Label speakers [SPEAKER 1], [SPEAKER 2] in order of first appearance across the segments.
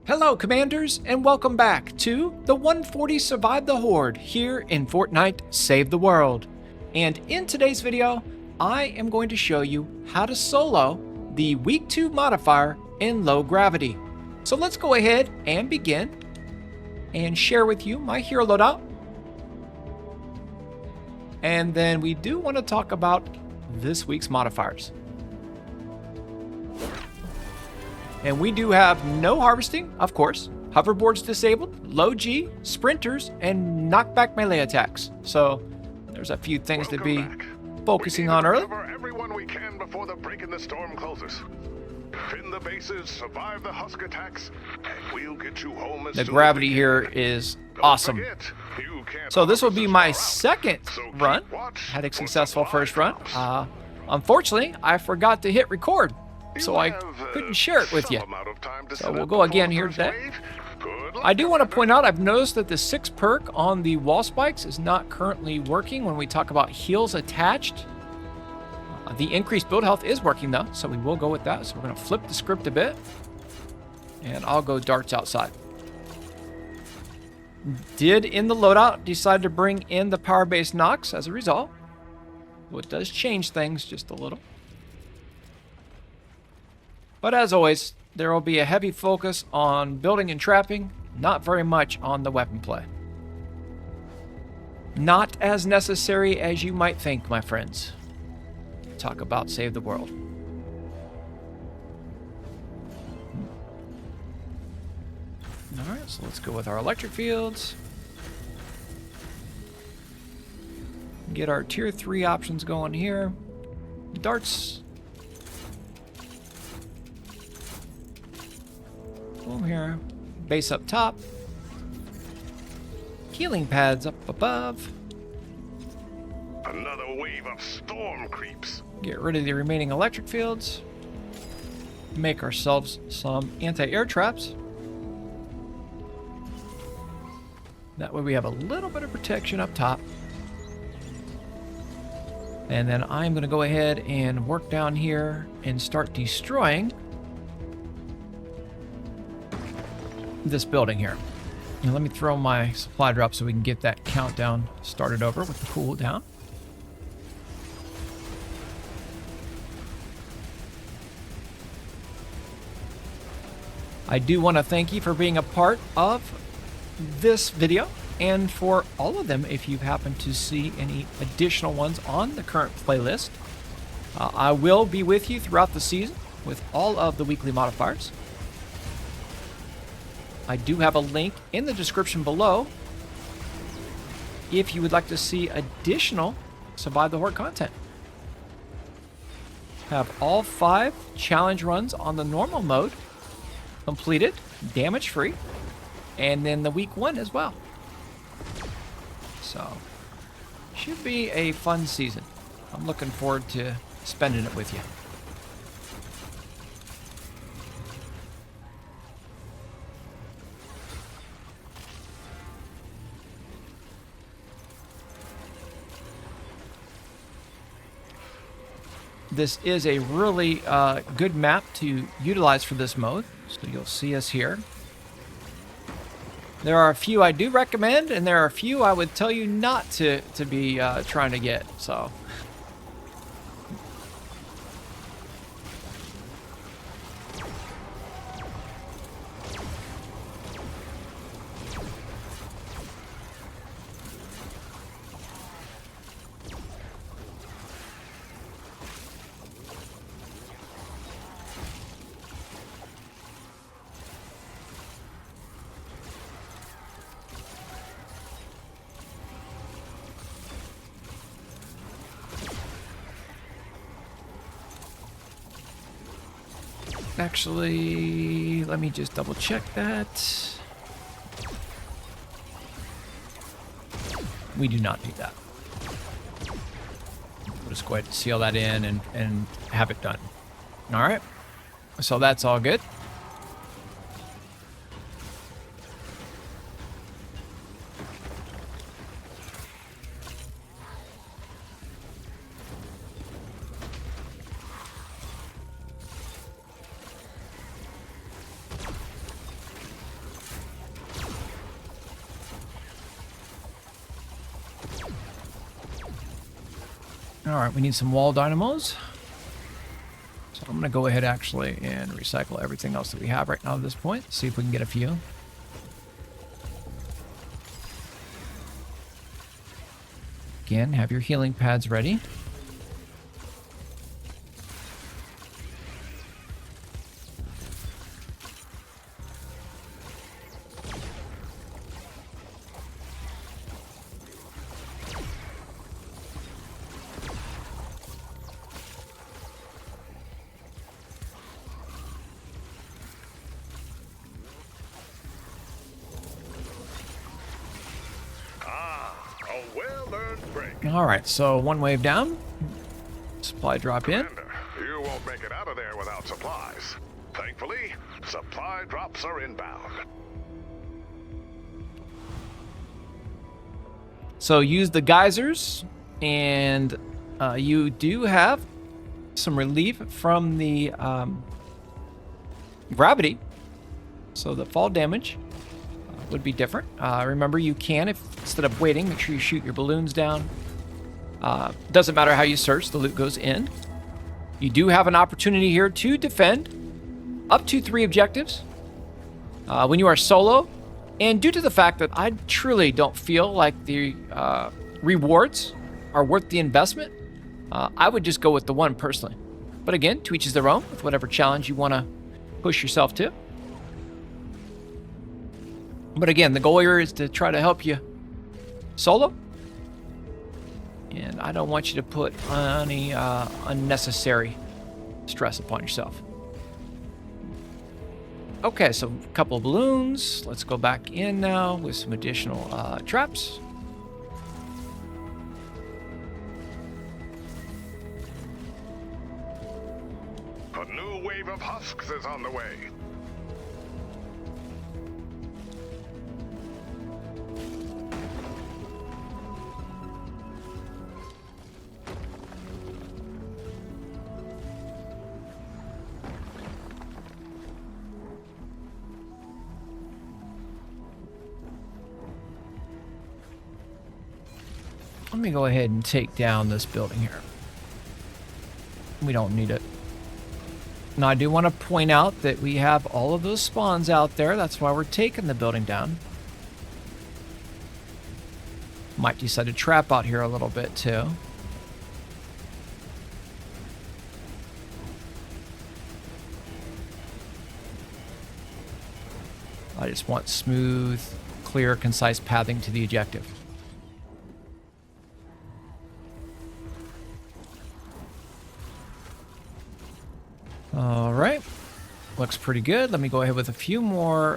[SPEAKER 1] Hello Commanders, and welcome back to the 140 Survive the Horde here in Fortnite Save the World. And in today's video, I am going to show you how to solo the Week 2 modifier in low gravity. So let's go ahead and begin and share with you my hero loadout. And then we do want to talk about this week's modifiers. And we do have no harvesting, of course, hoverboards disabled, low G, sprinters, and knockback melee attacks. So there's a few things to be focusing on early.
[SPEAKER 2] Cover everyone we can before the break in the storm closes. Pin the bases, survive the husk attacks, and we'll get you home as
[SPEAKER 1] The
[SPEAKER 2] soon
[SPEAKER 1] gravity
[SPEAKER 2] as we
[SPEAKER 1] here
[SPEAKER 2] can.
[SPEAKER 1] is
[SPEAKER 2] Don't
[SPEAKER 1] awesome.
[SPEAKER 2] forget, you can't
[SPEAKER 1] So this will be
[SPEAKER 2] harvest
[SPEAKER 1] my
[SPEAKER 2] as far out,
[SPEAKER 1] second
[SPEAKER 2] so keep
[SPEAKER 1] run.
[SPEAKER 2] watch
[SPEAKER 1] Had a
[SPEAKER 2] for
[SPEAKER 1] successful
[SPEAKER 2] supply
[SPEAKER 1] first run.
[SPEAKER 2] drops.
[SPEAKER 1] Unfortunately, I forgot to hit record, so
[SPEAKER 2] You
[SPEAKER 1] I
[SPEAKER 2] have,
[SPEAKER 1] couldn't share it with
[SPEAKER 2] some
[SPEAKER 1] you.
[SPEAKER 2] amount of time to
[SPEAKER 1] So
[SPEAKER 2] set
[SPEAKER 1] we'll
[SPEAKER 2] up
[SPEAKER 1] go
[SPEAKER 2] before
[SPEAKER 1] again
[SPEAKER 2] the
[SPEAKER 1] here
[SPEAKER 2] first
[SPEAKER 1] today.
[SPEAKER 2] wave. Good luck,
[SPEAKER 1] I do want to
[SPEAKER 2] Commander.
[SPEAKER 1] point out, I've noticed that the 6 perk on the wall spikes is not currently working when we talk about heals attached. The increased build health is working though, so we will go with that. So we're going to flip the script a bit, and I'll go darts outside. Did in the loadout decide to bring in the power-based knocks as a result. So it does change things just a little. But as always, there will be a heavy focus on building and trapping, not very much on the weapon play. Not as necessary as you might think, my friends. Talk about Save the World. Alright, so let's go with our electric fields. Get our tier 3 options going here. Darts. Boom here. Base up top. Healing pads up above.
[SPEAKER 2] Another wave of storm creeps.
[SPEAKER 1] Get rid of the remaining electric fields. Make ourselves some anti-air traps. That way we have a little bit of protection up top. And then I'm going to go ahead and work down here and start destroying this building here. And let me throw my supply drop so we can get that countdown started over with the cooldown. I do want to thank you for being a part of this video, and for all of them if you happen to see any additional ones on the current playlist. I will be with you throughout the season with all of the weekly modifiers. I do have a link in the description below if you would like to see additional Survive the Horde content. Have all 5 challenge runs on the normal mode completed, damage free, and then the week 1 as well. So, should be a fun season. I'm looking forward to spending it with you. This is a really good map to utilize for this mode. So you'll see us here. There are a few I do recommend, and there are a few I would tell you not to be trying to get. So. Actually, let me just double check that. We do not need that. We'll just go ahead and seal that in and have it done. All right. So that's all good. All right, we need some wall dynamos. So I'm going to go ahead actually and recycle everything else that we have right now at this point. See if we can get a few. Again, have your healing pads ready. All right, so one wave down. Supply drop in.
[SPEAKER 2] Commander, you won't make it out of there without supplies. Thankfully, supply drops are inbound.
[SPEAKER 1] So use the geysers, and you do have some relief from the gravity. So the fall damage would be different. Remember, you can, if instead of waiting, make sure you shoot your balloons down. Doesn't matter how you search, the loot goes in. You do have an opportunity here to defend up to 3 objectives when you are solo. And due to the fact that I truly don't feel like the rewards are worth the investment, I would just go with the 1 personally. But again, to each is their own with whatever challenge you want to push yourself to. But again, the goal here is to try to help you solo. And I don't want you to put any unnecessary stress upon yourself. Okay, so a couple of balloons. Let's go back in now with some additional traps.
[SPEAKER 2] A new wave of husks is on the way.
[SPEAKER 1] Let me go ahead and take down this building here. We don't need it. Now, I do want to point out that we have all of those spawns out there. That's why we're taking the building down. Might decide to trap out here a little bit, too. I just want smooth, clear, concise pathing to the objective. All right, looks pretty good. Let me go ahead with a few more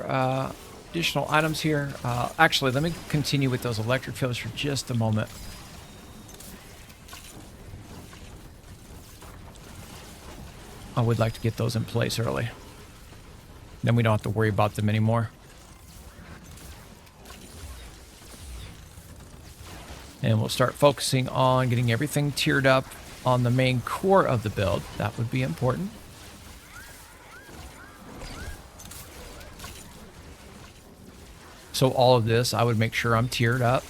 [SPEAKER 1] additional items here. Actually, let me continue with those electric fields for just a moment. I would like to get those in place early. Then we don't have to worry about them anymore. And we'll start focusing on getting everything tiered up on the main core of the build. That would be important. So all of this, I would make sure I'm tiered up.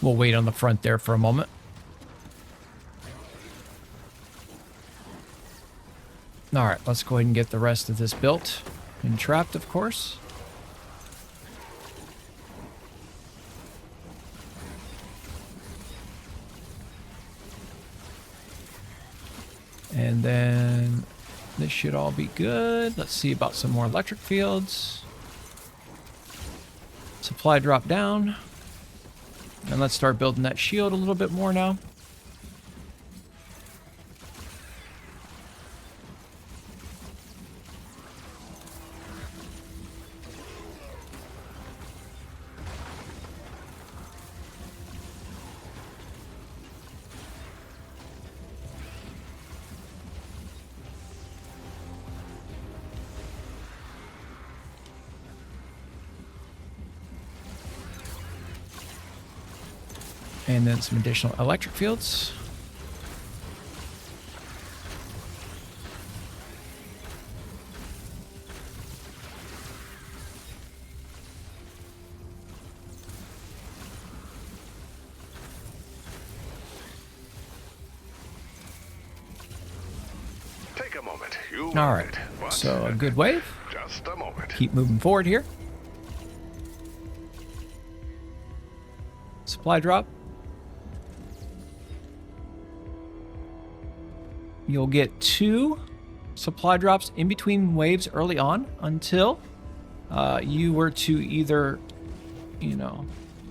[SPEAKER 1] We'll wait on the front there for a moment. All right, let's go ahead and get the rest of this built and trapped, of course. And then this should all be good. Let's see about some more electric fields. Supply drop down. And let's start building that shield a little bit more now. And then some additional electric fields.
[SPEAKER 2] Take a moment. You
[SPEAKER 1] All right, so a good wave.
[SPEAKER 2] Just a moment.
[SPEAKER 1] Keep moving forward here. Supply drop. You'll get 2 supply drops in between waves early on until you were to either, you know,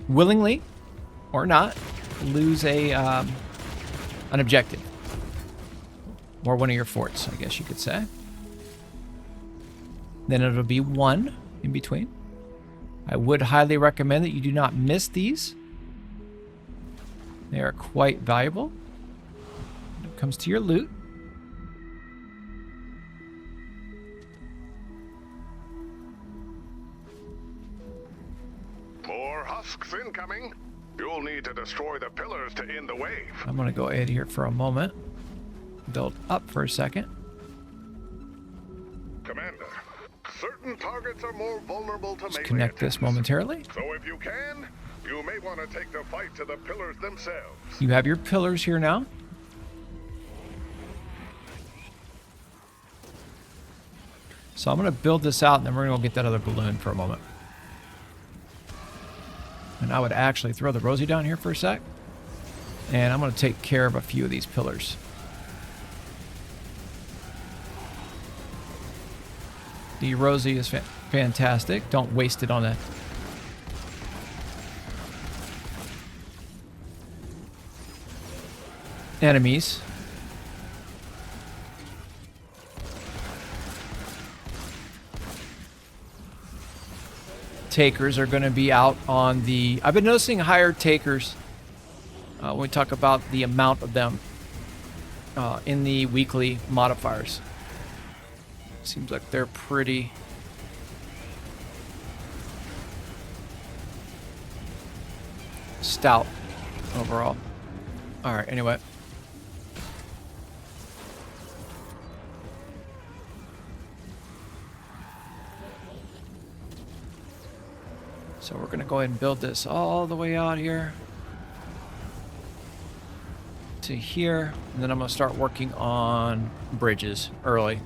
[SPEAKER 1] willingly or not lose a an objective or one of your forts, I guess you could say. Then it'll be 1 in between. I would highly recommend that you do not miss these. They are quite valuable when it comes to your loot.
[SPEAKER 2] More husks incoming. You'll need to destroy the pillars to end the wave.
[SPEAKER 1] I'm going to go ahead here for a moment. Build up for a second.
[SPEAKER 2] Commander, certain targets are more vulnerable to melee
[SPEAKER 1] Connect this
[SPEAKER 2] attacks.
[SPEAKER 1] momentarily.
[SPEAKER 2] So if you can, you may want to take the fight to the pillars themselves.
[SPEAKER 1] You have your pillars here now. So I'm going to build this out, and then we're going to go get that other balloon for a moment. And I would actually throw the Rosie down here for a sec. And I'm going to take care of a few of these pillars. The Rosie is fantastic. Don't waste it on the enemies. Takers are going to be out on the... I've been noticing higher takers when we talk about the amount of them in the weekly modifiers. Seems like they're pretty... stout overall. Alright, anyway. So we're going to go ahead and build this all the way out here to here. And then I'm going to start working on bridges early.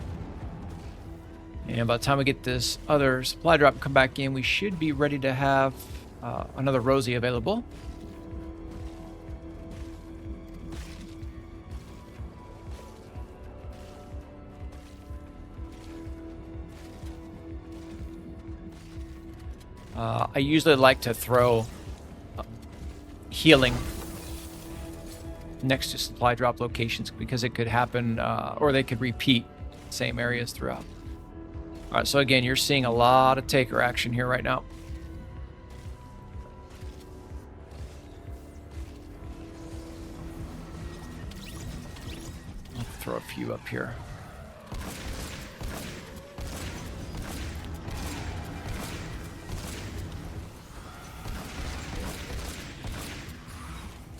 [SPEAKER 1] And by the time we get this other supply drop come back in, we should be ready to have another Rosie available. I usually like to throw healing next to supply drop locations because it could happen, or they could repeat same areas throughout. All right, so again, you're seeing a lot of taker action here right now. I'll throw a few up here.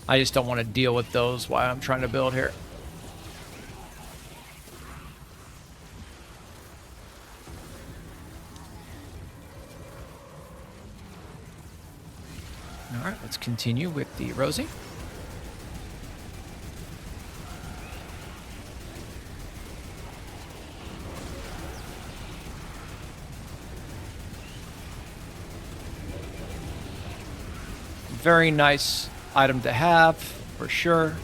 [SPEAKER 1] I just don't want to deal with those while I'm trying to build here. All right, let's continue with the Rosie. Very nice item to have, for sure.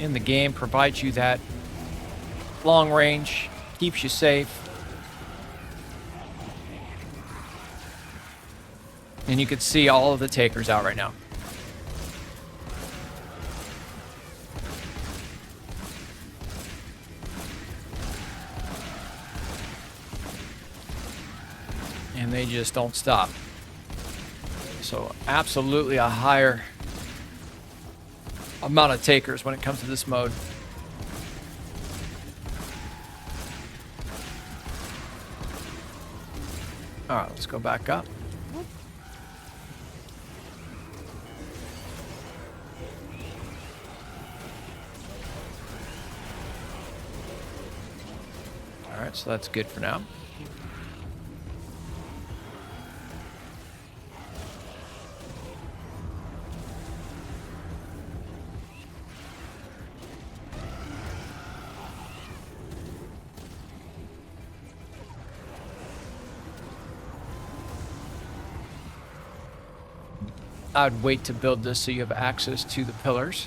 [SPEAKER 1] In the game, provides you that long range, keeps you safe. And you can see all of the takers out right now. And they just don't stop. So absolutely a higher amount of takers when it comes to this mode. All right, let's go back up. Alright, so that's good for now. I'd wait to build this so you have access to the pillars.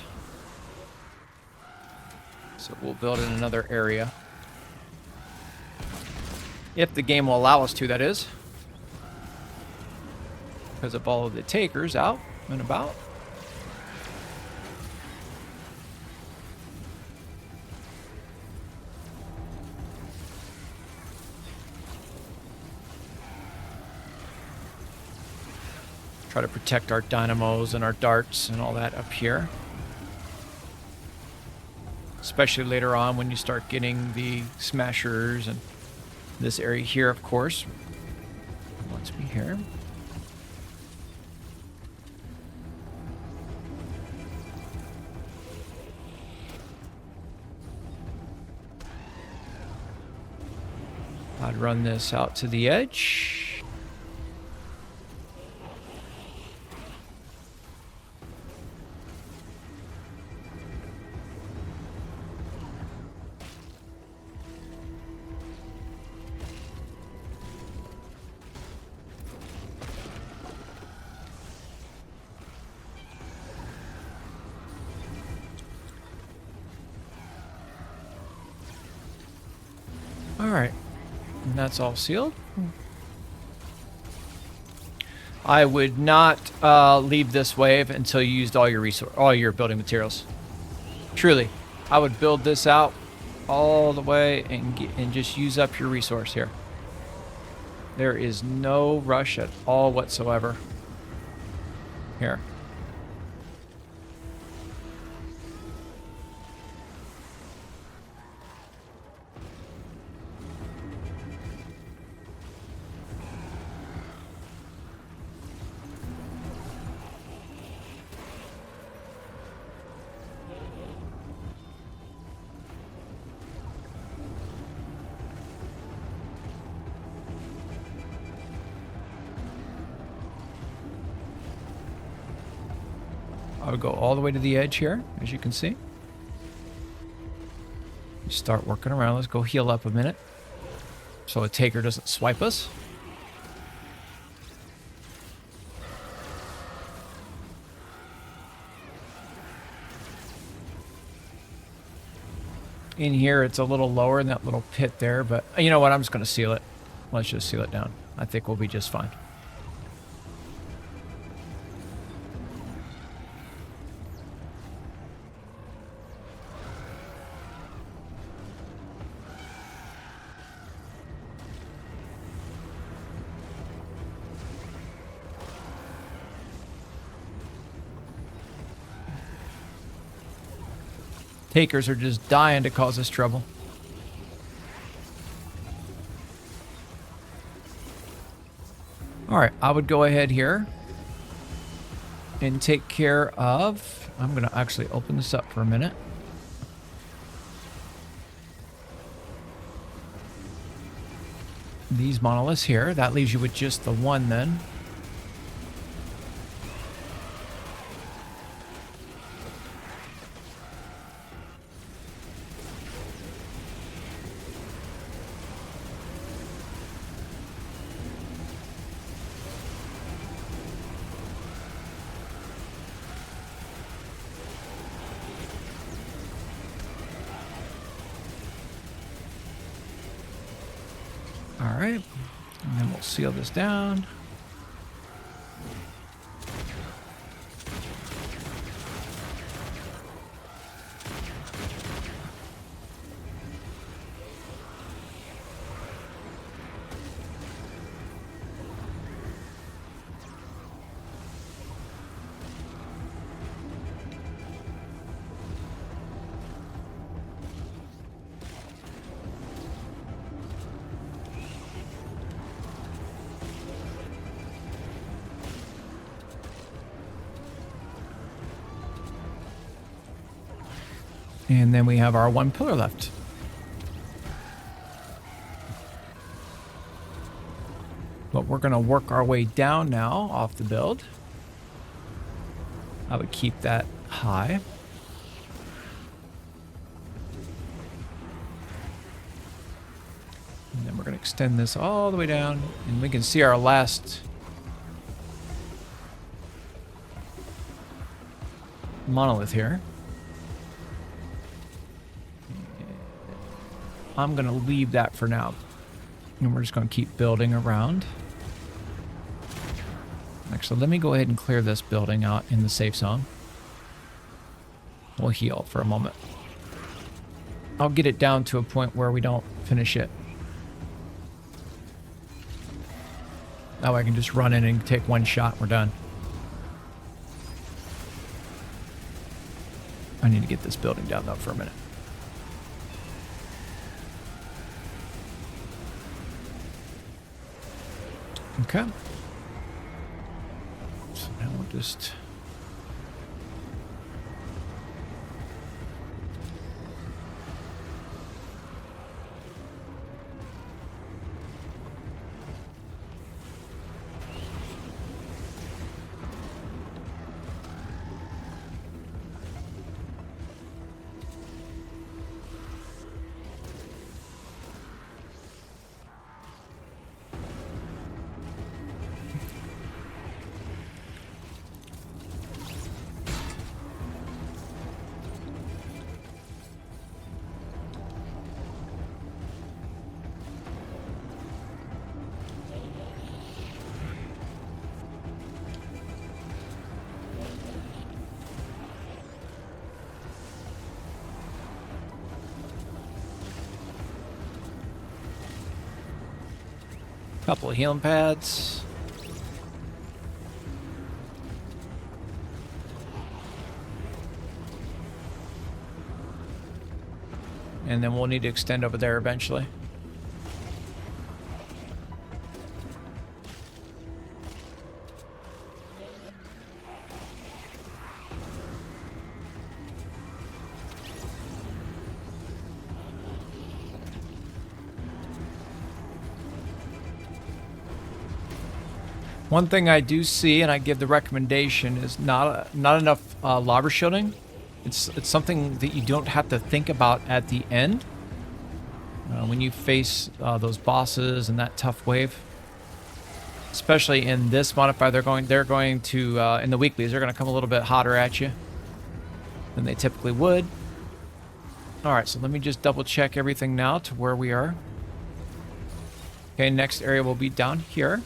[SPEAKER 1] So we'll build in another area. If the game will allow us to, that is. Because of all of the takers out and about. Try to protect our dynamos and our darts and all that up here. Especially later on when you start getting the smashers and this area here, of course. Wants me here. I'd run this out to the edge. Alright, and that's all sealed. I would not leave this wave until you used all your building materials. Truly, I would build this out all the way and just use up your resource here. There is no rush at all whatsoever here. I would go all the way to the edge here, as you can see. Start working around. Let's go heal up a minute so a taker doesn't swipe us. In here, it's a little lower in that little pit there, but you know what? I'm just going to seal it. Let's just seal it down. I think we'll be just fine. Takers are just dying to cause us trouble. Alright, I would go ahead here and take care of... I'm going to actually open this up for a minute. These monoliths here. That leaves you with just the one then. Alright, and then we'll seal this down. And then we have our one pillar left. But we're going to work our way down now off the build. I would keep that high. And then we're going to extend this all the way down. And we can see our last monolith here. I'm going to leave that for now. And we're just going to keep building around. Actually, let me go ahead and clear this building out in the safe zone. We'll heal for a moment. I'll get it down to a point where we don't finish it. That way I can just run in and take one shot and we're done. I need to get this building down though for a minute. Okay. So now we'll just... Couple of healing pads. And then we'll need to extend over there eventually. One thing I do see, and I give the recommendation, is not enough lava shielding. It's something that you don't have to think about at the end when you face those bosses and that tough wave. Especially in this modifier, they're going to in the weeklies, they're going to come a little bit hotter at you than they typically would. All right, so let me just double check everything now to where we are. Okay, next area will be down here.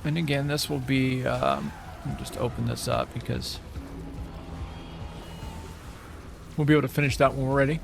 [SPEAKER 1] And again, this will be, let me just open this up because we'll be able to finish that when we're ready.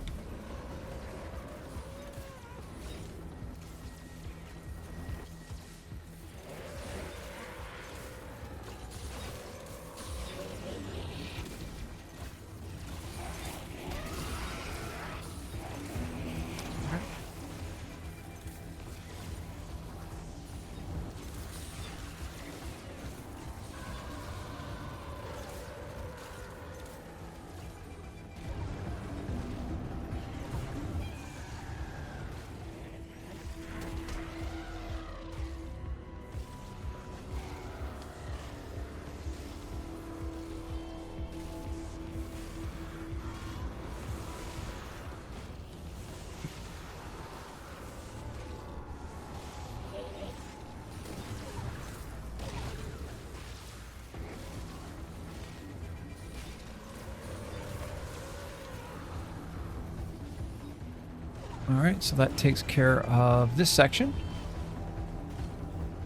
[SPEAKER 1] Alright, so that takes care of this section.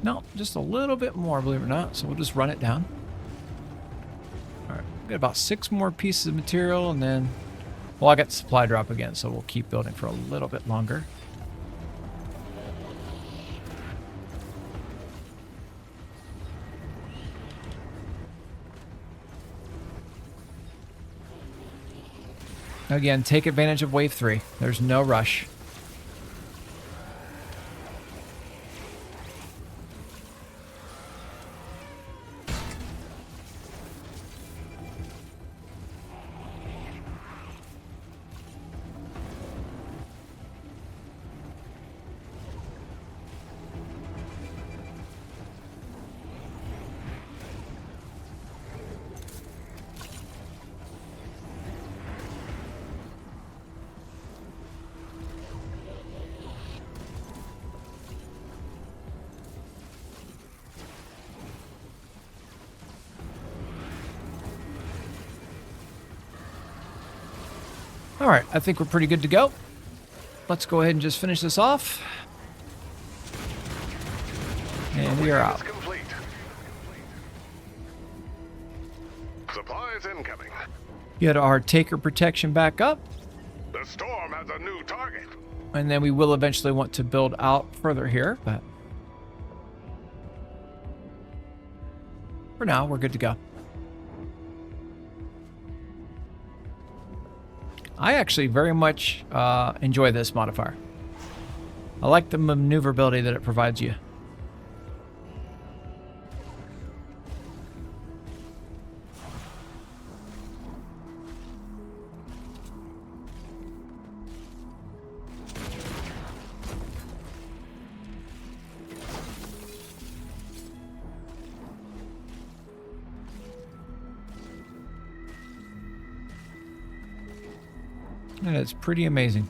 [SPEAKER 1] No, just a little bit more, believe it or not, so we'll just run it down. Alright, we've got about 6 more pieces of material, and then... Well, I got the supply drop again, so we'll keep building for a little bit longer. Again, take advantage of wave 3. There's no rush. All right, I think we're pretty good to go. Let's go ahead and just finish this off. And we are out.
[SPEAKER 2] Complete. Supplies incoming.
[SPEAKER 1] Get our taker protection back up.
[SPEAKER 2] The storm has a new target.
[SPEAKER 1] And then we will eventually want to build out further here, but for now, we're good to go. I actually very much enjoy this modifier. I like the maneuverability that it provides you. And it's pretty amazing.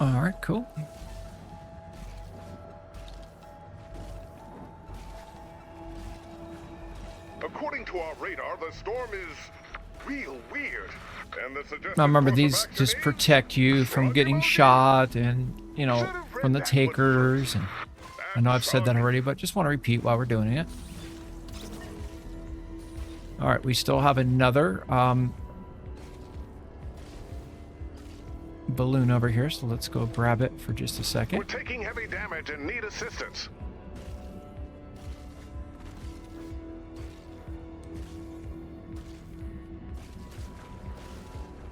[SPEAKER 1] All right, cool.
[SPEAKER 2] According to our radar, the storm is real weird. And the suggested
[SPEAKER 1] Now remember,
[SPEAKER 2] course of
[SPEAKER 1] these
[SPEAKER 2] action
[SPEAKER 1] just
[SPEAKER 2] is
[SPEAKER 1] protect you from getting shot and, you know, from the takers. And I know I've said that already, but just want to repeat while we're doing it. All right, we still have another balloon over here, so let's go grab it for just a
[SPEAKER 2] We're
[SPEAKER 1] second.
[SPEAKER 2] taking heavy damage and need assistance.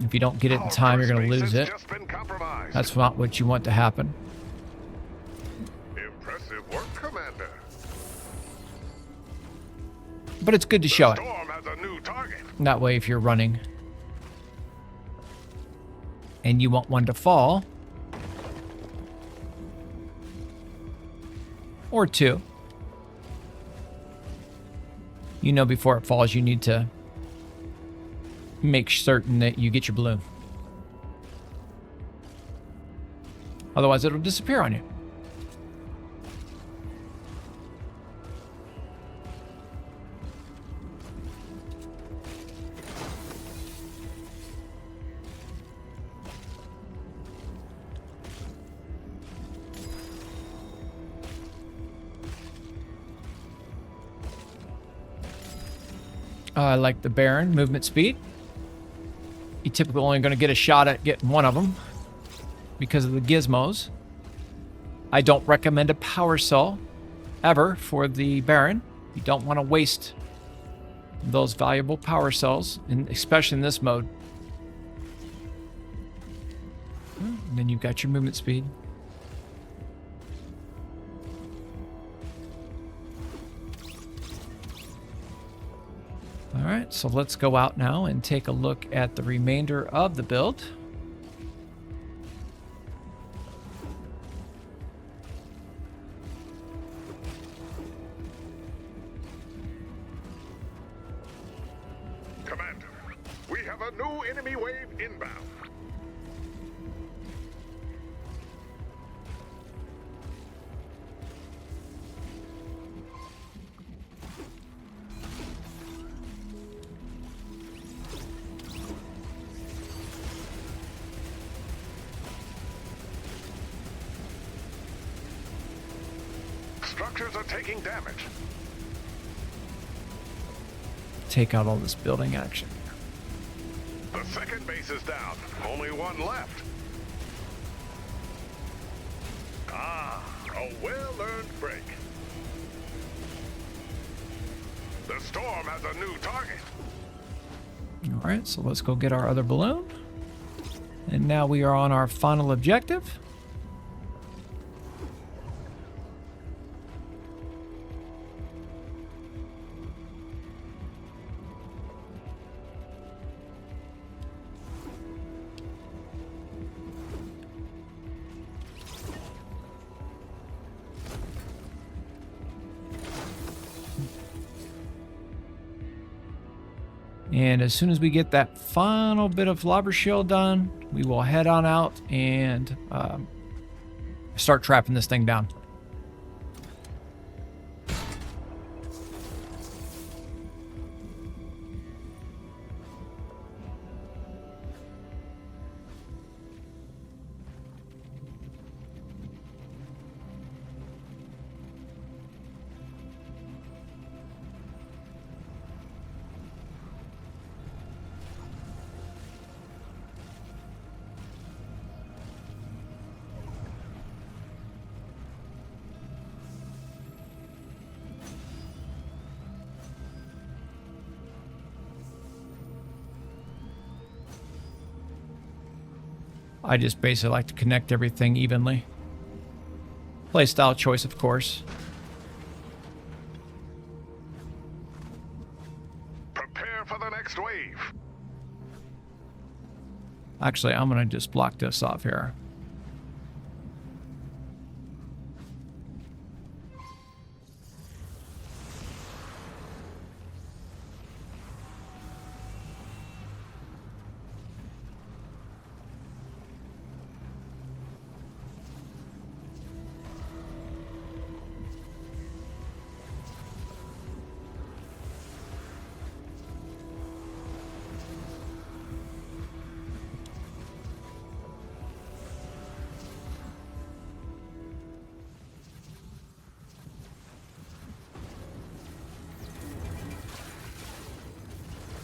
[SPEAKER 1] If you don't get it in time, you're going to lose it.
[SPEAKER 2] Just been compromised.
[SPEAKER 1] That's not what you want to happen.
[SPEAKER 2] Impressive work, Commander.
[SPEAKER 1] But it's good to show it.
[SPEAKER 2] Storm has a new target.
[SPEAKER 1] That way, if you're running and you want one to fall, or two, you know before it falls, you need to make certain that you get your balloon. Otherwise, it'll disappear on you. I like the Baron movement speed. You're typically only going to get a shot at getting one of them because of the gizmos. I don't recommend a power cell ever for the Baron. You don't want to waste those valuable power cells, and especially in this mode. And then you've got your movement speed. All right, so let's go out now and take a look at the remainder of the build.
[SPEAKER 2] Commander, we have a new enemy wave inbound. Structures are taking damage.
[SPEAKER 1] Take out all this building action.
[SPEAKER 2] The second base is down. Only one left. Ah, a well-earned break. The storm has a new target.
[SPEAKER 1] All right, so let's go get our other balloon. And now we are on our final objective. And as soon as we get that final bit of lava shield done, we will head on out and start trapping this thing down. I just basically like to connect everything evenly. Playstyle choice, of course.
[SPEAKER 2] Prepare for the next wave.
[SPEAKER 1] Actually, I'm going to just block this off here.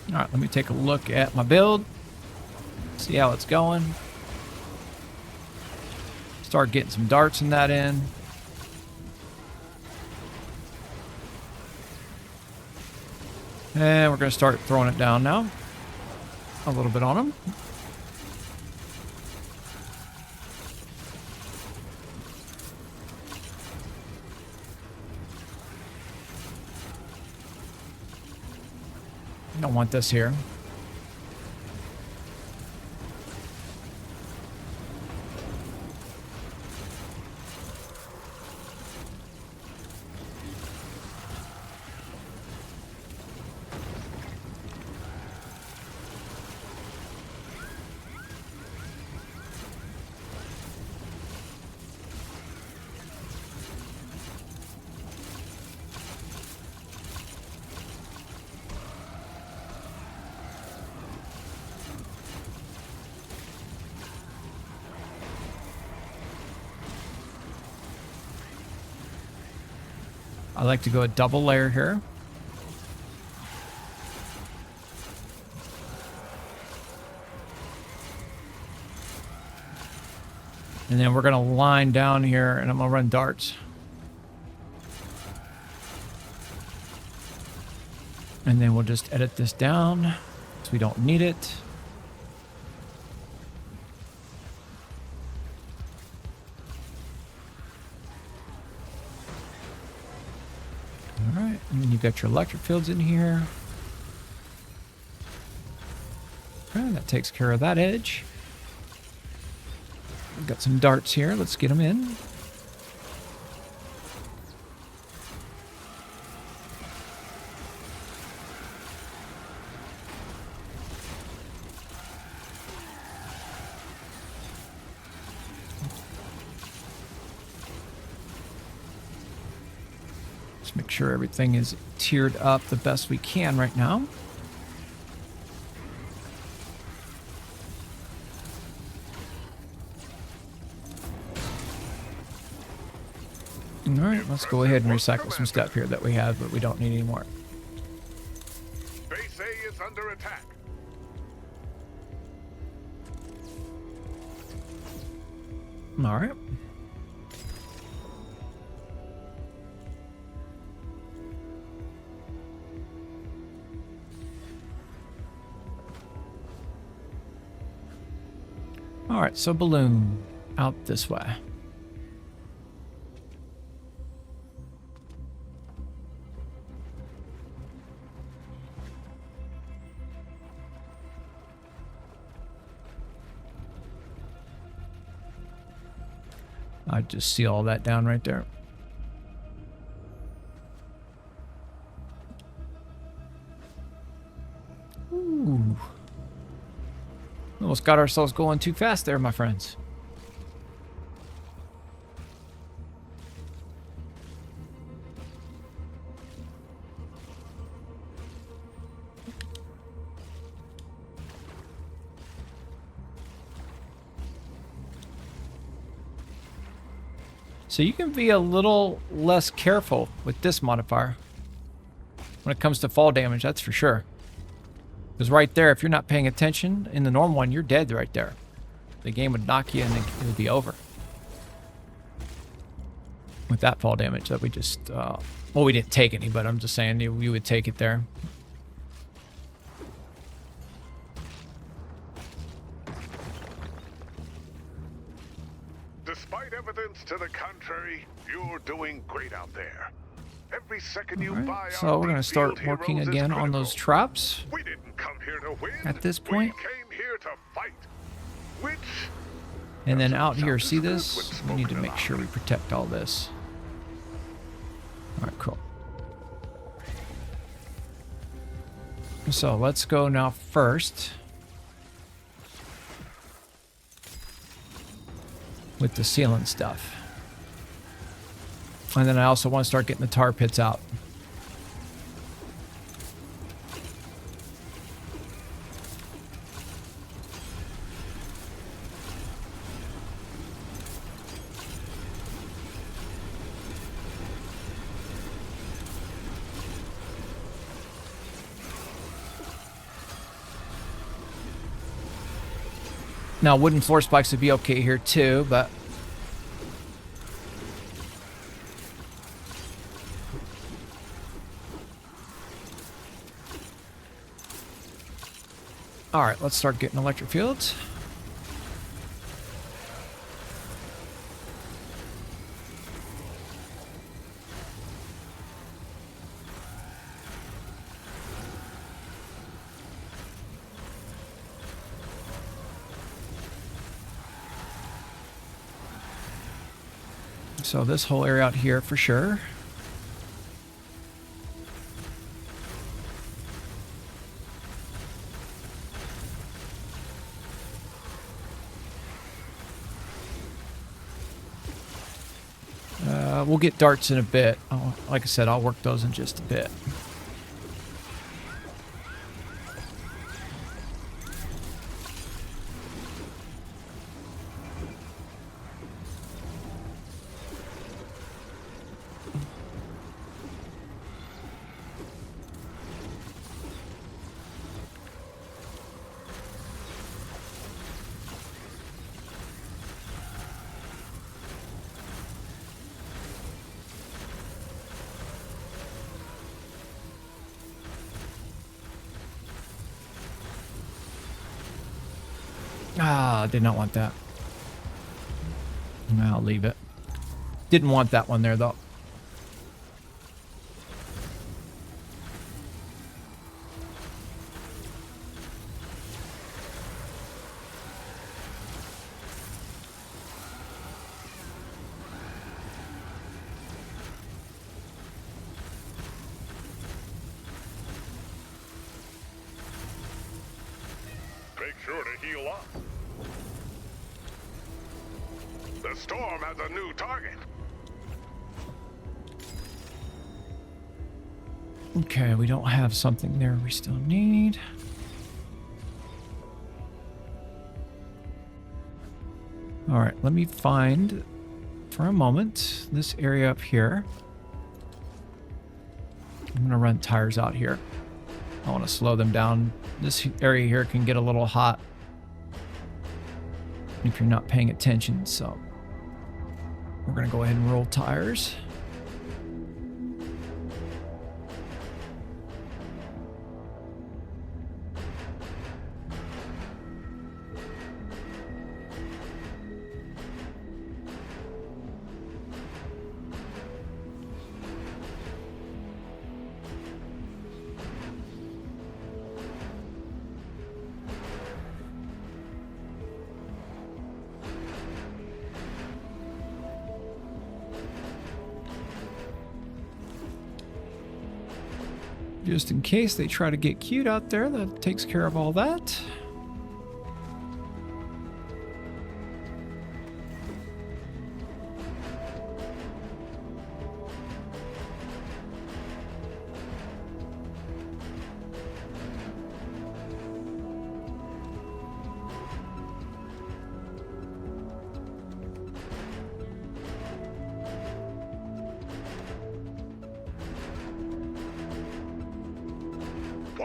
[SPEAKER 1] All right, let me take a look at my build. See how it's going. Start getting some darts in that end. And we're going to start throwing it down now. A little bit on them. Don't want this here. I like to go a double layer here. And then we're going to line down here and I'm going to run darts. And then we'll just edit this down so we don't need it. Alright, and then you've got your electric fields in here. Okay, that takes care of that edge. We've got some darts here. Let's get them in. Just make sure everything is tiered up the best we can right now. Alright, let's go ahead and recycle some stuff here that we have, but we don't need anymore.
[SPEAKER 2] Base A is under attack.
[SPEAKER 1] Alright. Alright, so balloon out this way. I just see all that down right there. Ooh, almost got ourselves going too fast there, my friends. So you can be a little less careful with this modifier when it comes to fall damage, that's for sure. Because right there, if you're not paying attention, in the normal one, you're dead right there. The game would knock you and it would be over. With that fall damage that we just, well, we didn't take any, but I'm just saying you would take it there.
[SPEAKER 2] Despite evidence to the contrary, you're doing great out there. Every second you buy,
[SPEAKER 1] so we're going to start working again on those traps.
[SPEAKER 2] We didn't come here to win.
[SPEAKER 1] At this point.
[SPEAKER 2] We came here to fight. Which,
[SPEAKER 1] and then out here, see this? We need to make sure we protect all this. All right, cool. So let's go now first with the sealant stuff. And then I also want to start getting the tar pits out. Now, wooden floor spikes would be okay here too, but all right, let's start getting electric fields. So this whole area out here for sure. We'll get darts in a bit. Oh, like I said, I'll work those in just a bit. Ah, I did not want that. I'll leave it. Didn't want that one there, though.
[SPEAKER 2] make sure to heal up. The storm has a new target.
[SPEAKER 1] Okay, we don't have something there we still need. All right, let me find, for a moment, this area up here. I'm going to run tires out here. I want to slow them down. This area here can get a little hot if you're not paying attention, so we're going to go ahead and roll tires. Just in case they try to get cute out there, that takes care of all that.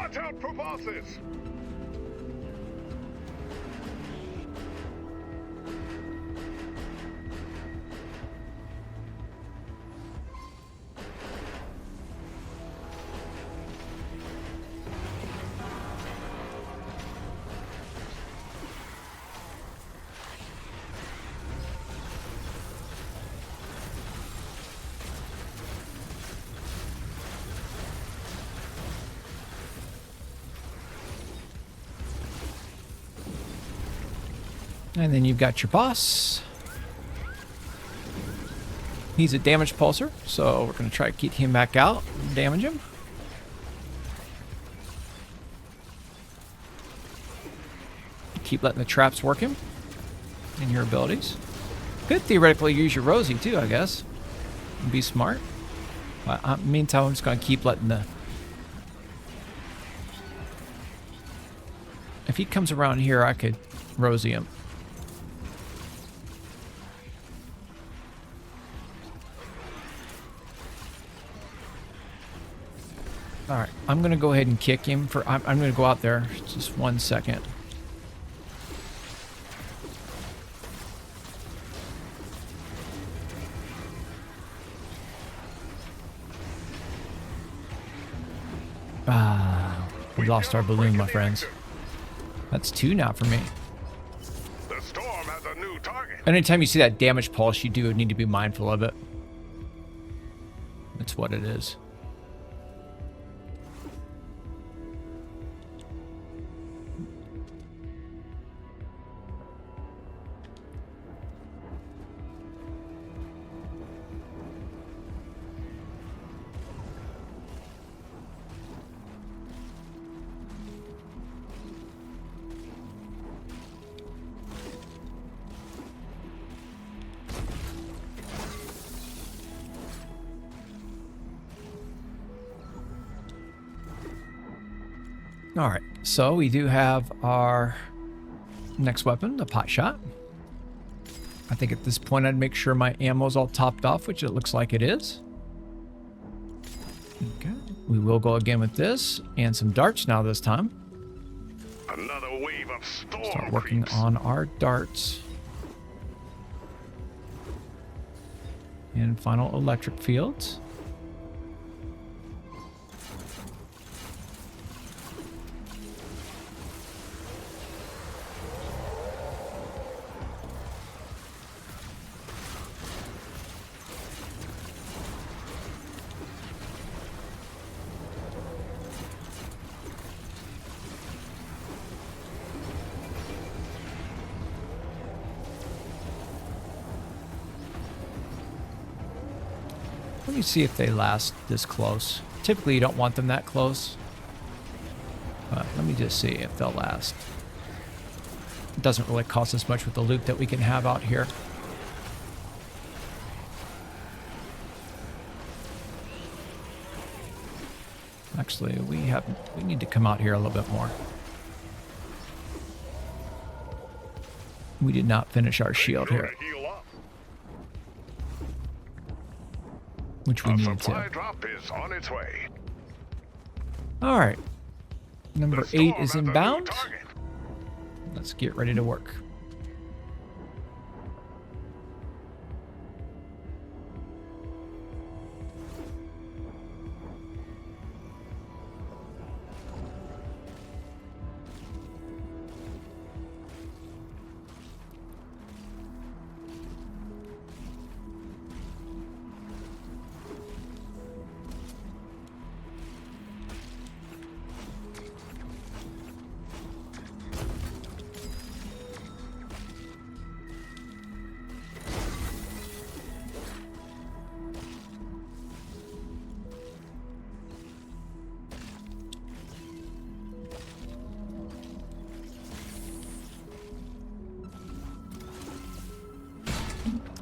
[SPEAKER 2] Watch out for bosses!
[SPEAKER 1] And then you've got your boss. He's a damage pulser, so we're going to try to keep him back out, damage him. Keep letting the traps work him and your abilities. Could theoretically use your Rosie too, I guess. And be smart. But meantime, I'm just going to keep letting the... If he comes around here, I could Rosie him. Alright, I'm going to go ahead and kick him for... I'm going to go out there just 1 second. We lost our balloon, my friends. That's 2 now for me.
[SPEAKER 2] The storm has a new target.
[SPEAKER 1] Anytime you see that damage pulse, you do need to be mindful of it. That's what it is. All right, so we do have our next weapon, the pot shot. I think at this point I'd make sure my ammo's all topped off, which it looks like it is. Okay, we will go again with this and some darts now this time.
[SPEAKER 2] Another wave of storm
[SPEAKER 1] Start working
[SPEAKER 2] creeps.
[SPEAKER 1] on our darts. And final electric fields. Let me see if they last this close. Typically, you don't want them that close. But let me just see if they'll last. It doesn't really cost us much with the loot that we can have out here. Actually, we need to come out here a little bit more. We did not finish our shield here, which we need
[SPEAKER 2] supply
[SPEAKER 1] to.
[SPEAKER 2] drop is on its way.
[SPEAKER 1] All right. Number
[SPEAKER 2] The
[SPEAKER 1] 8
[SPEAKER 2] storm
[SPEAKER 1] is
[SPEAKER 2] has a new
[SPEAKER 1] inbound.
[SPEAKER 2] target.
[SPEAKER 1] Let's get ready to work.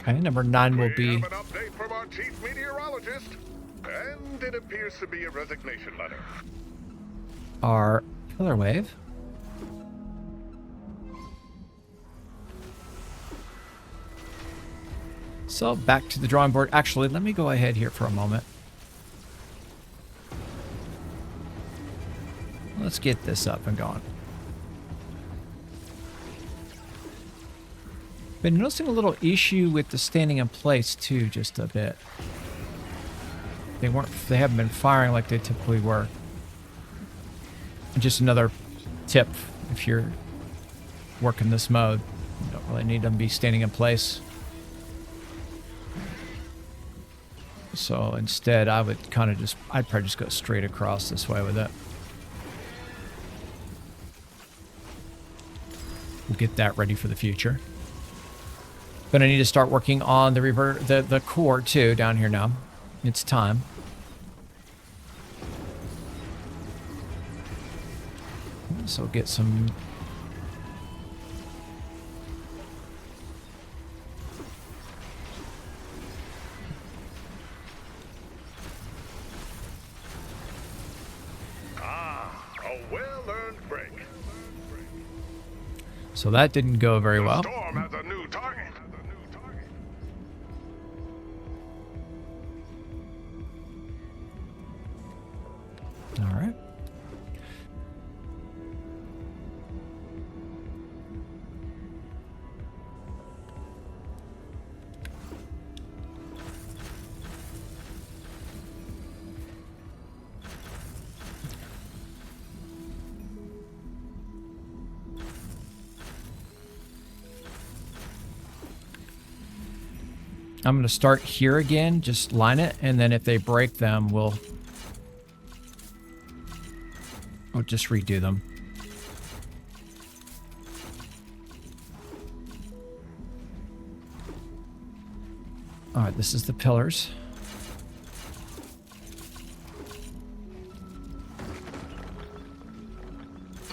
[SPEAKER 1] Okay, number 9 will
[SPEAKER 2] We
[SPEAKER 1] be...
[SPEAKER 2] have an update from our chief meteorologist, and it appears to be a resignation letter.
[SPEAKER 1] our killer wave. So back to the drawing board. Actually, let me go ahead here for a moment. Let's get this up and going. Been noticing a little issue with the standing in place too, just a bit. They haven't been firing like they typically were. And just another tip, if you're working this mode, you don't really need them to be standing in place. So instead, I would I'd probably just go straight across this way with it. We'll get that ready for the future. But I need to start working on the core too down here now. It's time. So get some.
[SPEAKER 2] A well-earned break.
[SPEAKER 1] So that didn't go very well.
[SPEAKER 2] The storm has a new target.
[SPEAKER 1] All right. I'm going to start here again, just line it, and then if they break them, we'll just redo them. All right, this is the pillars.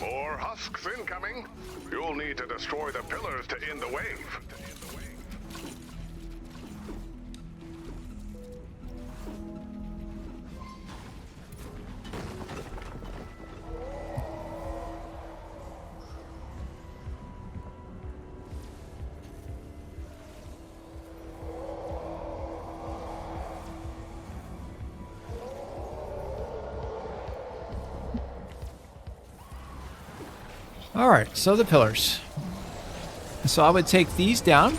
[SPEAKER 2] More husks incoming. You'll need to destroy the pillars to end the wave.
[SPEAKER 1] All right, so the pillars. So I would take these down.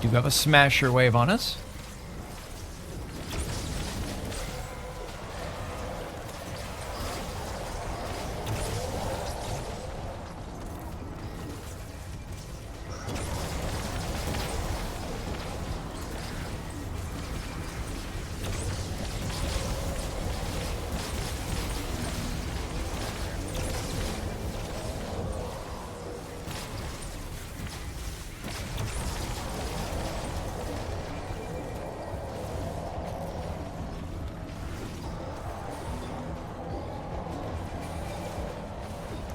[SPEAKER 1] Do have a smasher wave on us.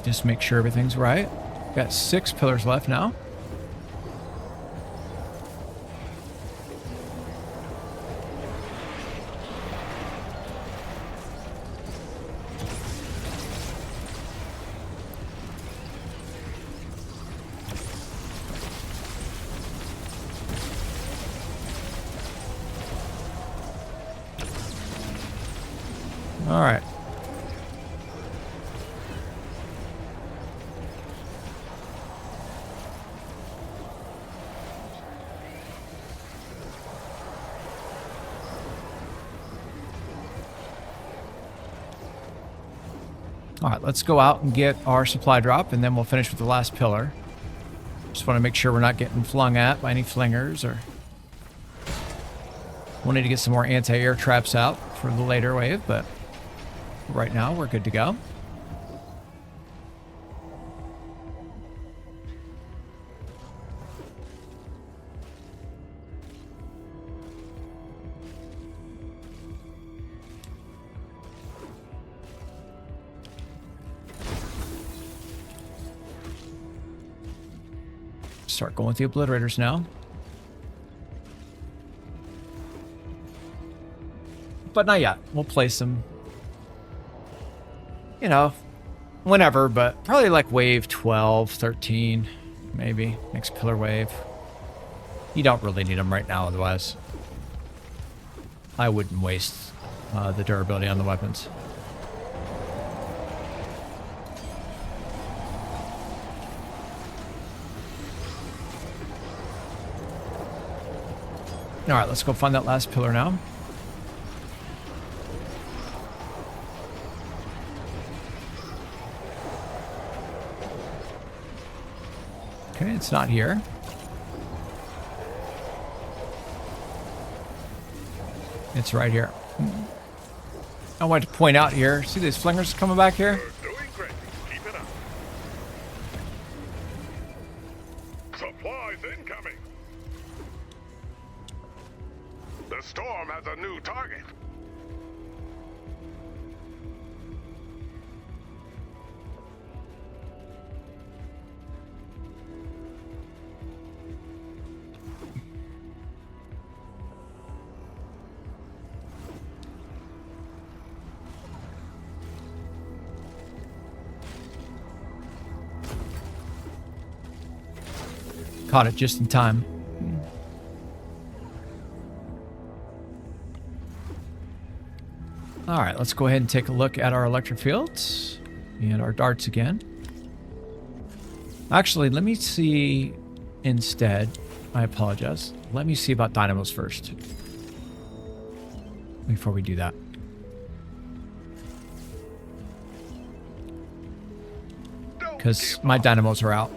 [SPEAKER 1] Just make sure everything's right. Got 6 pillars left now. All right. All right, let's go out and get our supply drop, and then we'll finish with the last pillar. Just want to make sure we're not getting flung at by any flingers, or we'll need to get some more anti-air traps out for the later wave, but right now we're good to go. Start going with the obliterators now. But not yet. We'll place them, you know, whenever, but probably like wave 12, 13, maybe. Next pillar wave. You don't really need them right now, otherwise. I wouldn't waste the durability on the weapons. Alright, let's go find that last pillar now. Okay, it's not here. It's right here. I wanted to point out here. See these flingers coming back here?
[SPEAKER 2] You're doing great. Keep it up. Supplies incoming. The storm has a new target.
[SPEAKER 1] Caught it just in time. All right, let's go ahead and take a look at our electric fields and our darts again. Actually, let me see instead. I apologize. Let me see about dynamos first before we do that. Because my dynamos are out.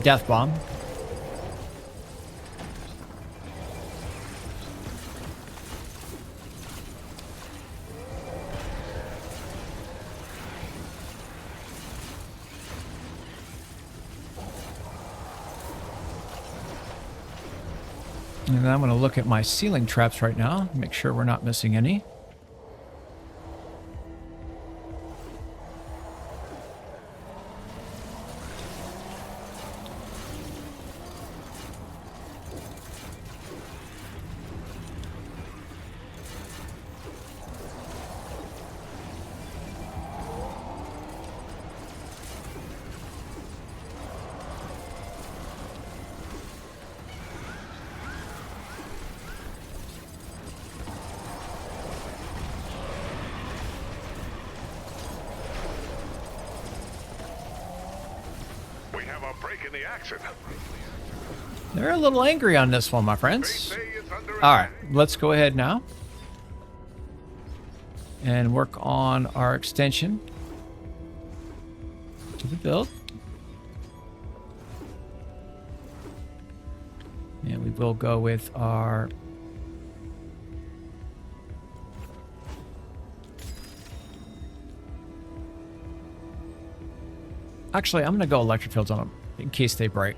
[SPEAKER 1] Death bomb. And I'm going to look at my ceiling traps right now, make sure we're not missing any.
[SPEAKER 2] Break in the action.
[SPEAKER 1] They're a little angry on this one, my friends. All right, let's go ahead now and work on our extension to the build. And we will go with our actually, I'm going to go electric fields on them in case they break.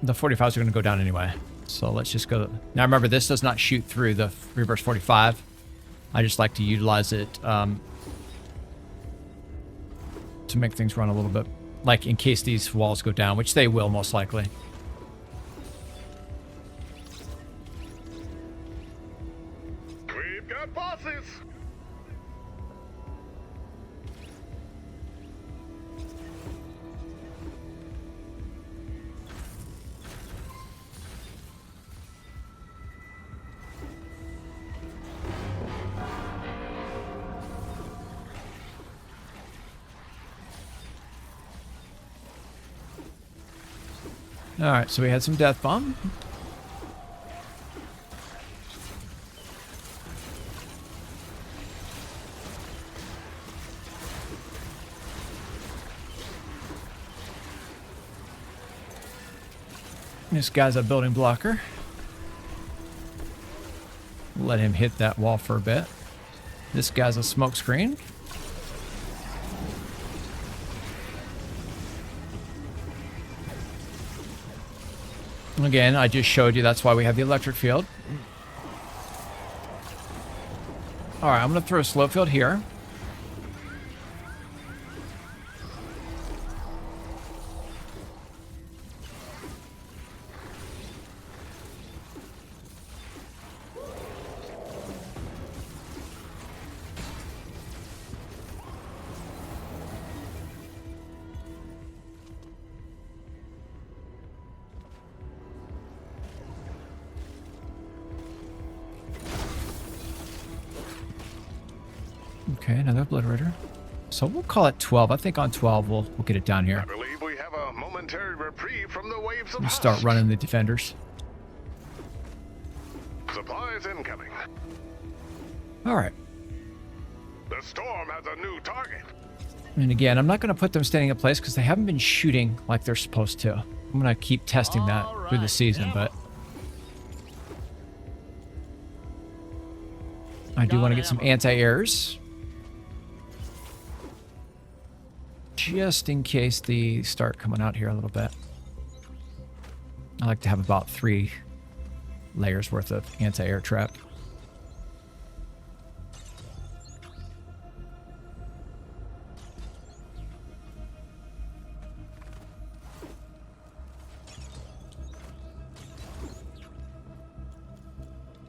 [SPEAKER 1] The 45s are going to go down anyway. So let's just go. Now remember, this does not shoot through the reverse 45. I just like to utilize it to make things run a little bit. Like in case these walls go down, which they will most likely.
[SPEAKER 2] We've got bosses.
[SPEAKER 1] All right, so we had some death bomb. This guy's a building blocker. Let him hit that wall for a bit. This guy's a smoke screen. Again, I just showed you that's why we have the electric field. Alright, I'm going to throw a slow field here. Okay, another obliterator. So we'll call it 12. I think on 12 we'll get it down here.
[SPEAKER 2] I believe we have a momentary reprieve from the waves of
[SPEAKER 1] We'll start
[SPEAKER 2] husks.
[SPEAKER 1] running the defenders.
[SPEAKER 2] Supplies incoming.
[SPEAKER 1] All right.
[SPEAKER 2] The storm has a new target.
[SPEAKER 1] And again, I'm not going to put them standing in place because they haven't been shooting like they're supposed to. I'm going to keep testing that through the season, but I do want to get some anti-airs. Just in case they start coming out here a little bit. I like to have about 3 layers worth of anti-air trap.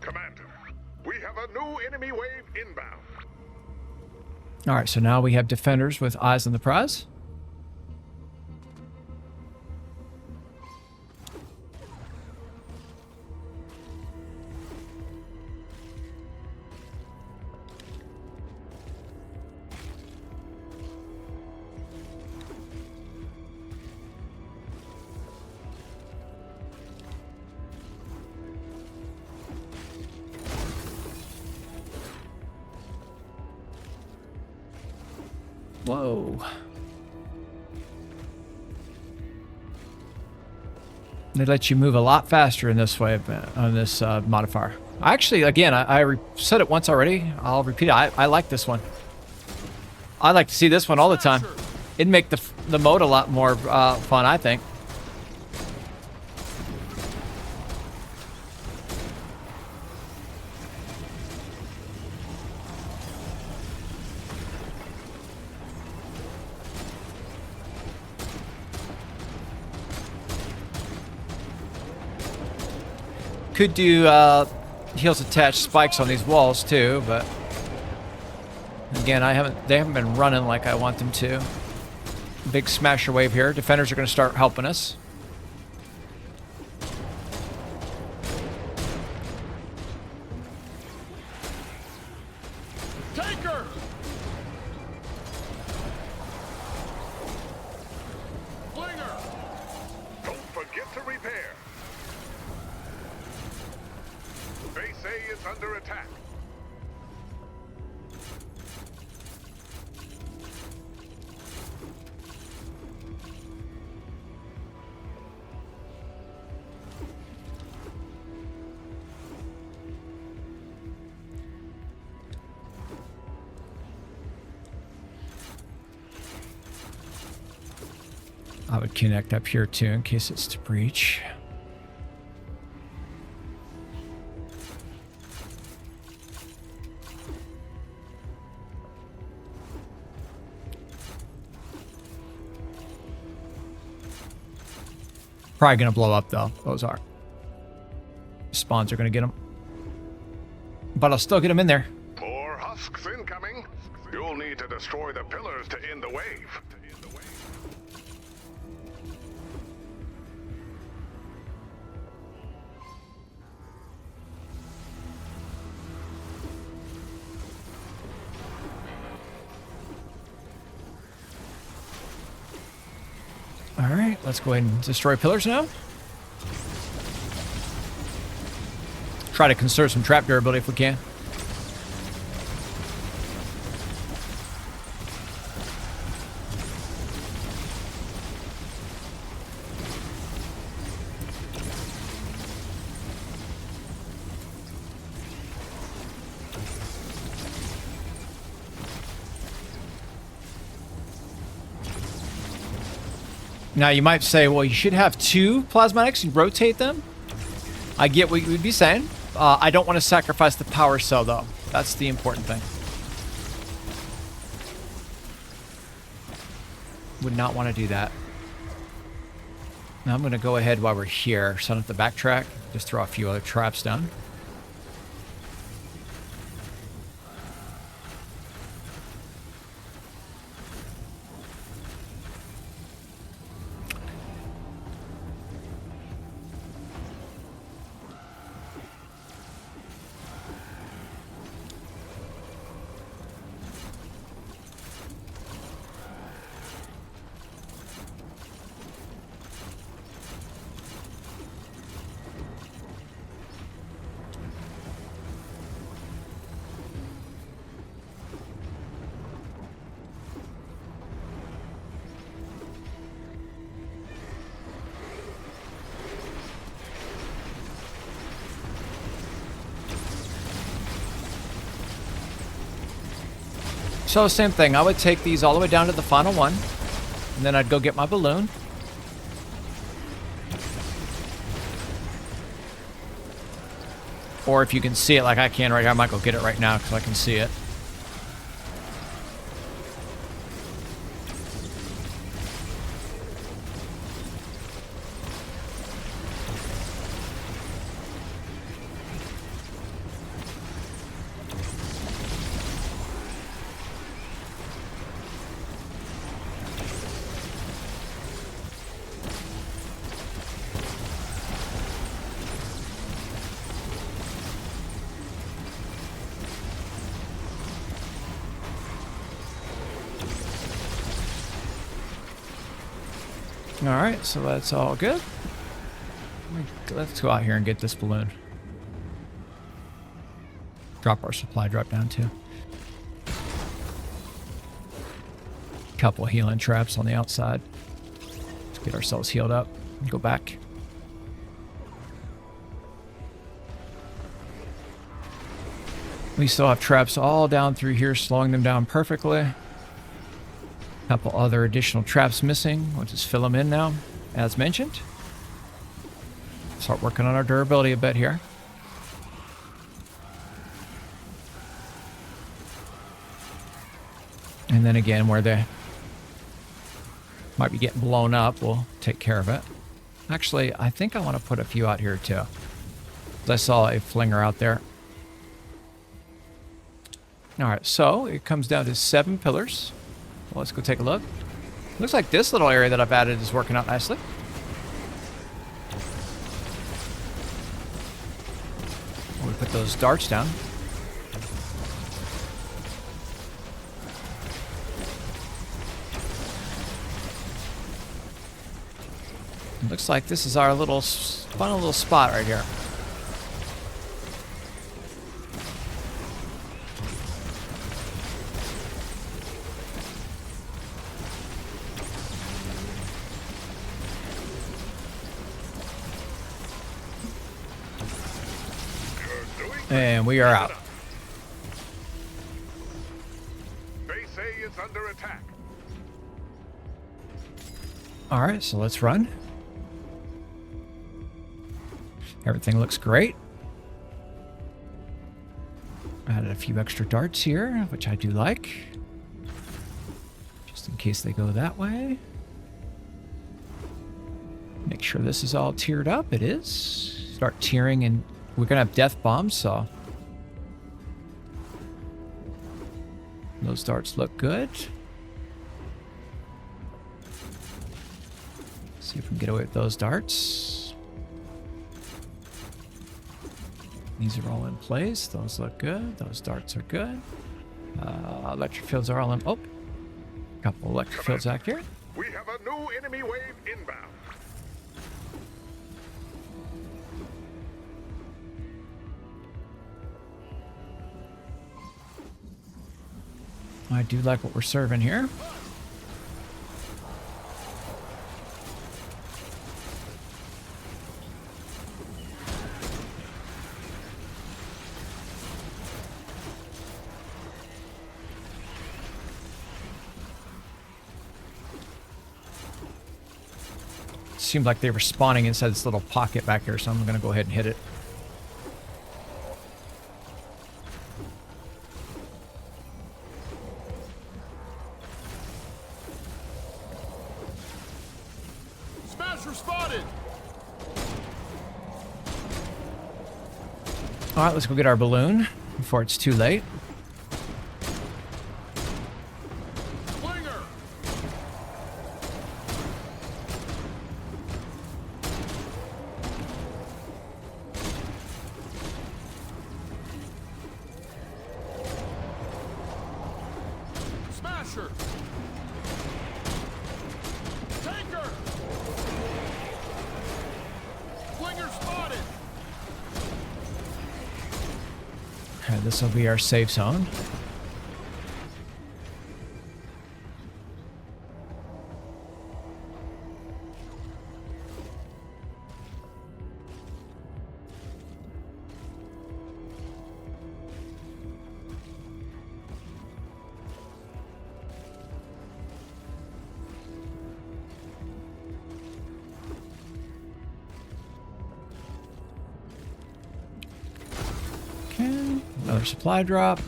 [SPEAKER 2] Commander, we have a new enemy wave inbound.
[SPEAKER 1] All right, so now we have defenders with eyes on the prize. Whoa. They let you move a lot faster in this way on this modifier. Actually, again, I said it once already. I'll repeat it. I like this one. I like to see this one all the time. It'd make the mode a lot more fun, I think. Could do heels attached spikes on these walls too, but again, they haven't been running like I want them to. Big smasher wave here. Defenders are going to start helping us.
[SPEAKER 3] Taker! Flinger!
[SPEAKER 2] Don't forget to repair. Base A is under attack.
[SPEAKER 1] I would connect up here too in case it's to breach. Probably going to blow up, though. Those are. Spawns are going to get them. But I'll still get them in there.
[SPEAKER 2] More husks incoming. You'll need to destroy the pillars to end the wave.
[SPEAKER 1] All right, let's go ahead and destroy pillars now. Try to conserve some trap durability if we can. Now, you might say, well, you should have 2 plasmatics and rotate them. I get what you would be saying. I don't want to sacrifice the power cell, though. That's the important thing. Would not want to do that. Now I'm going to go ahead while we're here, so I don't have to backtrack. Just throw a few other traps down. So same thing, I would take these all the way down to the final one, and then I'd go get my balloon. Or if you can see it like I can right here, I might go get it right now because I can see it. Alright, so that's all good. Let's go out here and get this balloon. Drop our supply drop down too. Couple healing traps on the outside. Let's get ourselves healed up and go back. We still have traps all down through here, slowing them down perfectly. Couple other additional traps missing. We'll just fill them in now, as mentioned. Start working on our durability a bit here. And then again, where they might be getting blown up, we'll take care of it. Actually, I think I want to put a few out here too. I saw a flinger out there. Alright, so it comes down to 7 pillars. Well, let's go take a look. Looks like this little area that I've added is working out nicely. We'll put those darts down. It looks like this is our little fun little spot right here. And we are out.
[SPEAKER 2] Base A is under attack.
[SPEAKER 1] All right, so let's run. Everything looks great. Added a few extra darts here, which I do like. Just in case they go that way. Make sure this is all tiered up. It is. Start tiering, and we're going to have death bombs, so those darts look good. See if we can get away with those darts. These are all in place. Those look good. Those darts are good. Electric fields are all in. Oh, a couple electric fields out here.
[SPEAKER 2] We have a new enemy wave inbound.
[SPEAKER 1] I do like what we're serving here. seemed like they were spawning inside this little pocket back here, so I'm going to go ahead and hit it.
[SPEAKER 3] Smasher spotted.
[SPEAKER 1] All right, let's go get our balloon before it's too late.
[SPEAKER 3] Flinger. Smasher. Tanker. Flinger spotted.
[SPEAKER 1] All right, this will be our safe zone. Okay, another supply drop.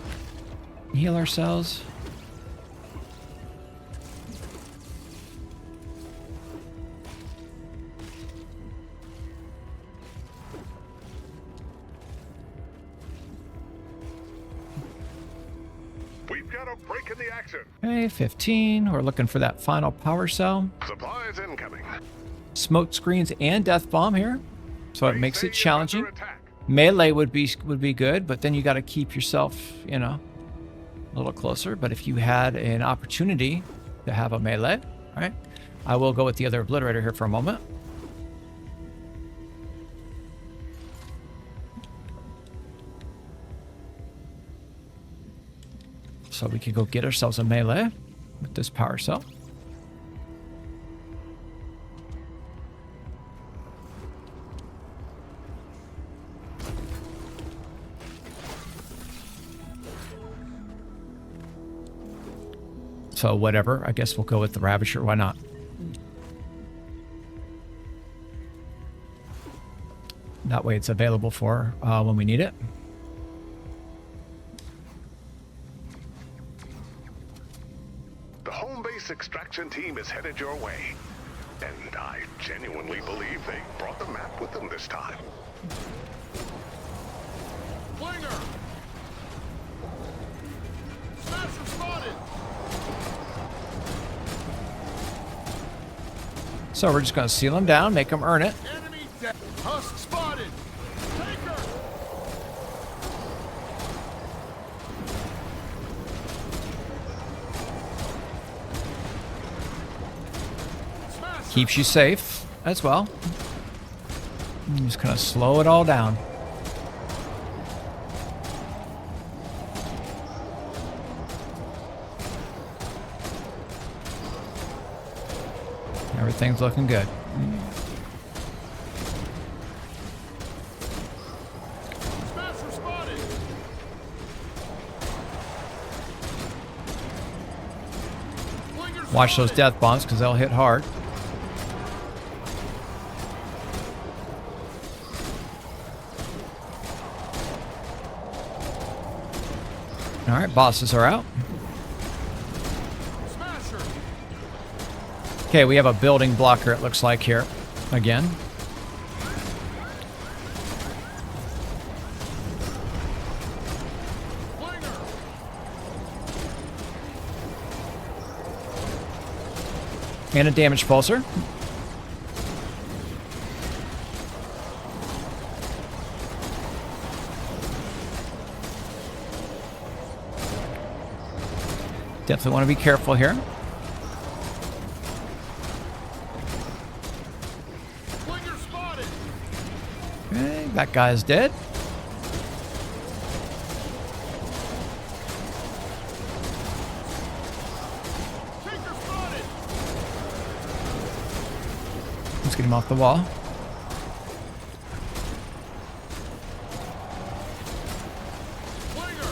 [SPEAKER 1] Heal ourselves.
[SPEAKER 2] We've got a break in the action.
[SPEAKER 1] Okay, 15. We're looking for that final power cell.
[SPEAKER 2] Supplies incoming.
[SPEAKER 1] Smoke screens and death bomb here, so it makes it
[SPEAKER 2] Base A is
[SPEAKER 1] challenging.
[SPEAKER 2] under attack.
[SPEAKER 1] Melee would be good, but then you got to keep yourself, you know, a little closer. But if you had an opportunity to have a melee, all right, I will go with the other obliterator here for a moment. So we can go get ourselves a melee with this power cell. So whatever, I guess we'll go with the Ravisher. Why not? That way it's available for when we need it.
[SPEAKER 2] The home base extraction team is headed your way. And I genuinely believe they brought the map with them this time.
[SPEAKER 3] Flinger. Smasher spotted.
[SPEAKER 1] So we're just going to seal them down, make them earn it.
[SPEAKER 3] Enemy dead. Husk spotted. Tanker. Smasher.
[SPEAKER 1] Keeps you safe as well. I'm just going to slow it all down. Everything's looking good.
[SPEAKER 3] Smasher spotted. Flinger
[SPEAKER 1] Watch those
[SPEAKER 3] spotted.
[SPEAKER 1] death bombs because they'll hit hard. All right, bosses are out.
[SPEAKER 3] Smasher.
[SPEAKER 1] Okay, we have a building blocker, it looks like here. Again.
[SPEAKER 3] Flinger.
[SPEAKER 1] And a damage pulsar. Definitely want to be careful here.
[SPEAKER 3] Flinger spotted.
[SPEAKER 1] Okay, that guy's dead.
[SPEAKER 3] Tanker spotted.
[SPEAKER 1] Let's get him off the wall.
[SPEAKER 3] Flinger.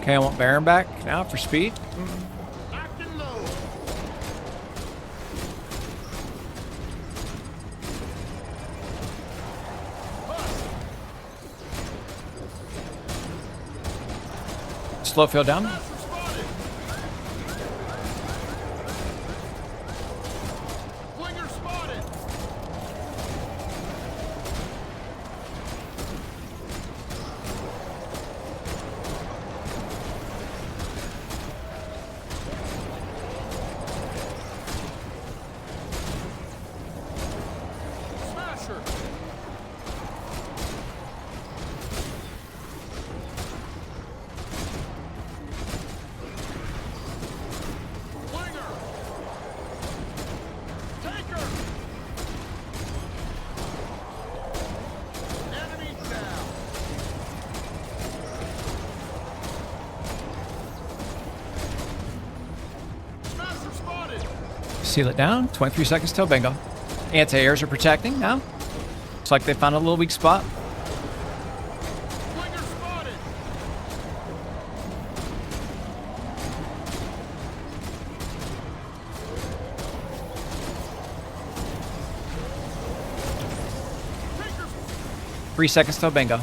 [SPEAKER 1] Okay, I want Baron back now for speed.
[SPEAKER 3] Locked and low.
[SPEAKER 1] Slow field down.
[SPEAKER 3] Smasher spotted. Flinger spotted. Smasher. Flinger. Taker. Enemy down. Smasher spotted.
[SPEAKER 1] Seal it down. 23 seconds till bingo. Anti-airs are protecting now. Looks like they found a little weak spot.
[SPEAKER 3] Flinger spotted.
[SPEAKER 1] 3 seconds till bingo.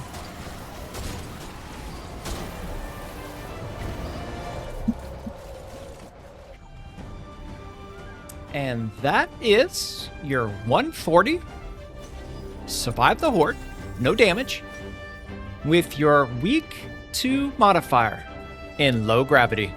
[SPEAKER 1] And that is your 140 Survive the Horde, no damage, with your weak 2 modifier in low gravity.